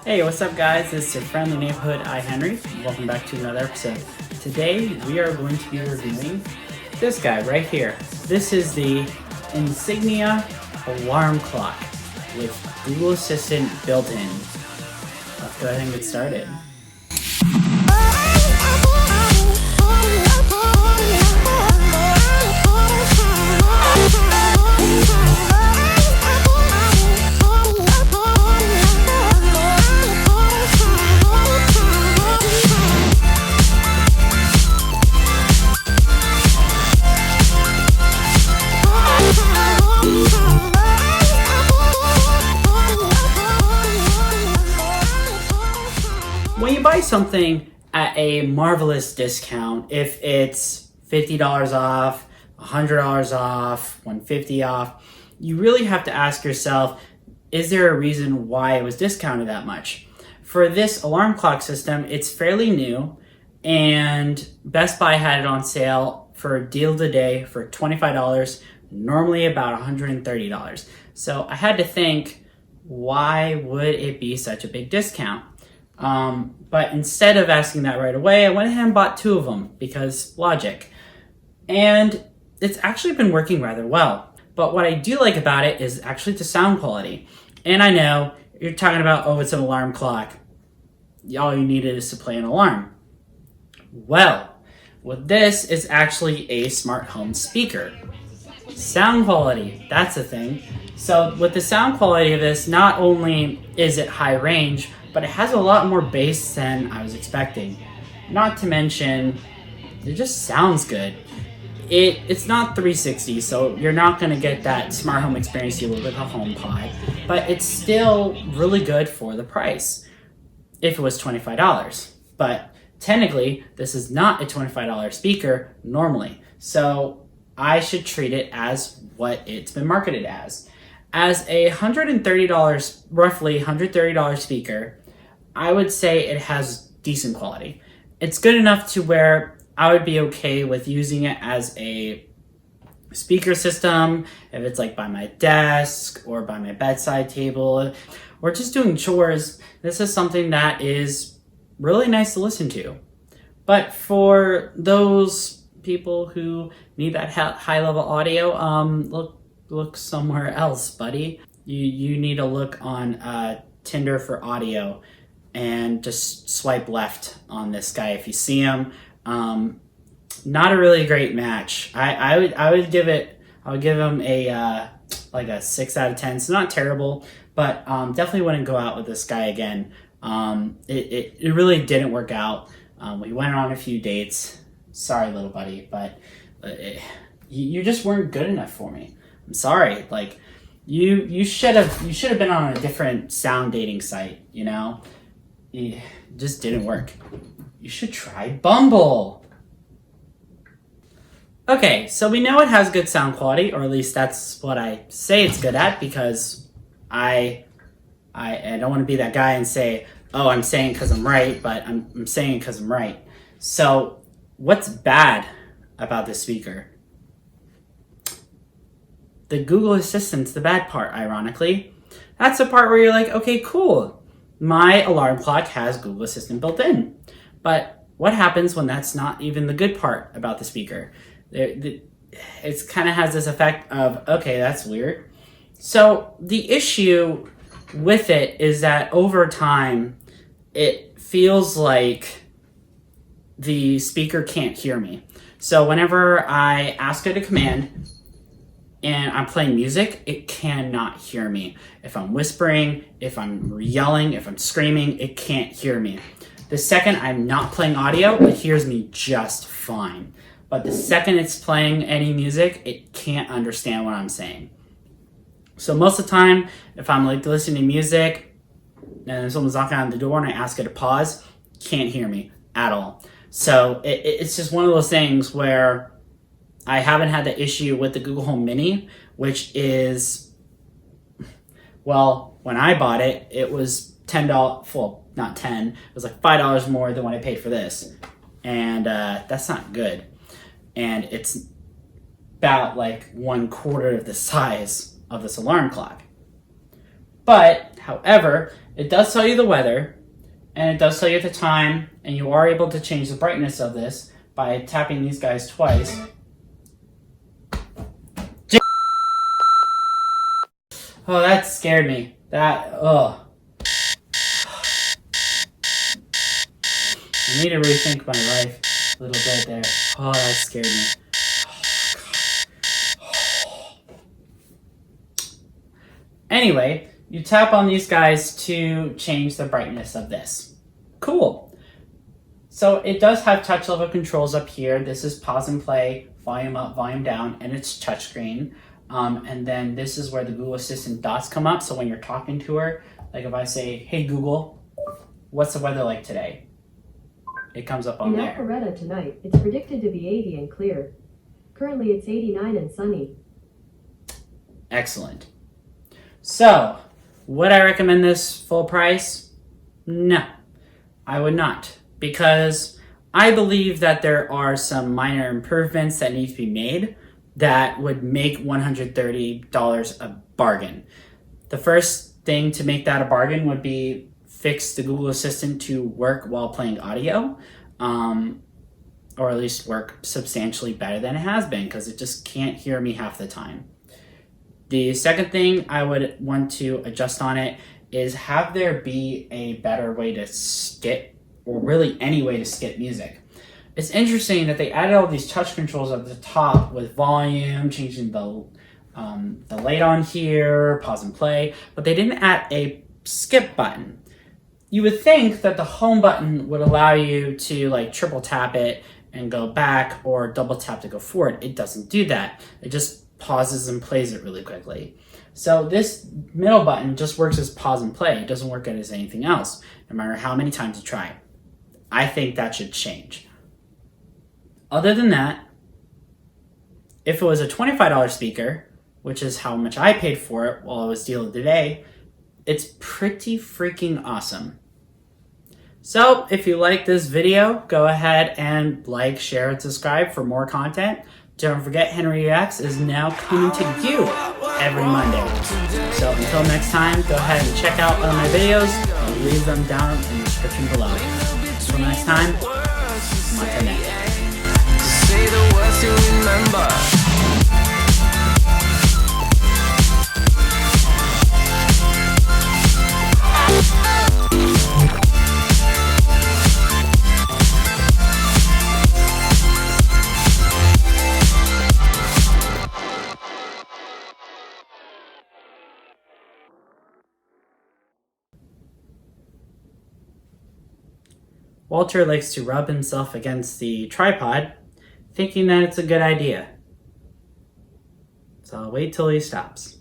Hey, what's up guys? This is your friendly neighborhood Henry. Welcome back to another episode. Today we are going to be reviewing this guy right here. This is the Insignia Alarm Clock with Google Assistant built in. Let's go ahead and get started. When you buy something at a marvelous discount, if it's $50 off, $100 off, $150 off, you really have to ask yourself, is there a reason why it was discounted that much? For this alarm clock system, it's fairly new, and Best Buy had it on sale for a deal today for $25, normally about $130. So I had to think, why would it be such a big discount? But instead of asking that right away, I went ahead and bought two of them because logic. And it's actually been working rather well. But what I do like about it is actually the sound quality. And I know you're talking about, oh, it's an alarm clock. All you needed is to play an alarm. Well, with this, it's actually a smart home speaker. Sound quality, that's the thing. So with the sound quality of this, not only is it high range, but it has a lot more bass than I was expecting. Not to mention, it just sounds good. It's not 360, so you're not gonna get that smart home experience you would with a HomePod, but it's still really good for the price if it was $25. But technically, this is not a $25 speaker normally, so I should treat it as what it's been marketed as. As a $130, roughly $130 speaker, I would say it has decent quality. It's good enough to where I would be okay with using it as a speaker system if it's like by my desk or by my bedside table or just doing chores. This is something that is really nice to listen to. But for those people who need that high level audio, look somewhere else, buddy. You need to look on Tinder for audio and just swipe left on this guy if you see him. Not a really great match. I would give him a like a 6 out of 10. It's not terrible, but definitely wouldn't go out with this guy again. It really didn't work out. We went on a few dates. Sorry, little buddy, but you just weren't good enough for me. I'm sorry. Like you should have been on a different sound dating site. You know, it just didn't work. You should try Bumble. Okay, so we know it has good sound quality, or at least that's what I say it's good at, because I don't want to be that guy and say, oh, I'm saying because I'm right, but I'm saying because I'm right. So what's bad about this speaker? The Google Assistant's the bad part, ironically. That's the part where you're like, okay, cool. My alarm clock has Google Assistant built in. But what happens when that's not even the good part about the speaker? It kind of has this effect of, okay, that's weird. So the issue with it is that over time, it feels like the speaker can't hear me. So whenever I ask it a command and I'm playing music, it cannot hear me. If I'm whispering, if I'm yelling, if I'm screaming, it can't hear me. The second I'm not playing audio, it hears me just fine. But the second it's playing any music, it can't understand what I'm saying. So most of the time, if I'm like listening to music and someone's knocking on the door and I ask it to pause, can't hear me at all. So it's just one of those things where I haven't had the issue with the Google Home Mini, which is, well, when I bought it, it was $10, well, not 10, it was like $5 more than what I paid for this. And that's not good. And it's about like 1/4 of the size of this alarm clock. But However, it does tell you the weather, and it does tell you the time, and you are able to change the brightness of this by tapping these guys twice. Oh, that scared me. I need to rethink my life a little bit there. Oh, that scared me. Anyway, you tap on these guys to change the brightness of this. Cool. So it does have touch level controls up here. This is pause and play, volume up, volume down, and it's touchscreen. And then this is where the Google Assistant dots come up. So when you're talking to her, like if I say, hey Google, what's the weather like today? It comes up on there. In Alpharetta tonight, it's predicted to be 80 and clear. Currently it's 89 and sunny. Excellent. So, would I recommend this full price? No, I would not. Because I believe that there are some minor improvements that need to be made that would make $130 a bargain. The first thing to make that a bargain would be fix the Google Assistant to work while playing audio, or at least work substantially better than it has been, because it just can't hear me half the time. The second thing I would want to adjust on it is have there be a better way to skip, or really any way to skip music. It's interesting that they added all these touch controls at the top with volume, changing the light on here, pause and play, but they didn't add a skip button. You would think that the home button would allow you to like triple tap it and go back, or double tap to go forward. It doesn't do that. It just pauses and plays it really quickly. So this middle button just works as pause and play. It doesn't work as anything else, no matter how many times you try. I think that should change. Other than that, if it was a $25 speaker, which is how much I paid for it while it was deal of the day, it's pretty freaking awesome. So if you like this video, go ahead and like, share, and subscribe for more content. Don't forget, Henry X is now coming to you every Monday. So until next time, go ahead and check out all my videos. I'll leave them down in the description below. Until next time, Montanet. Say the words you remember. Walter likes to rub himself against the tripod, thinking that it's a good idea. So I'll wait till he stops.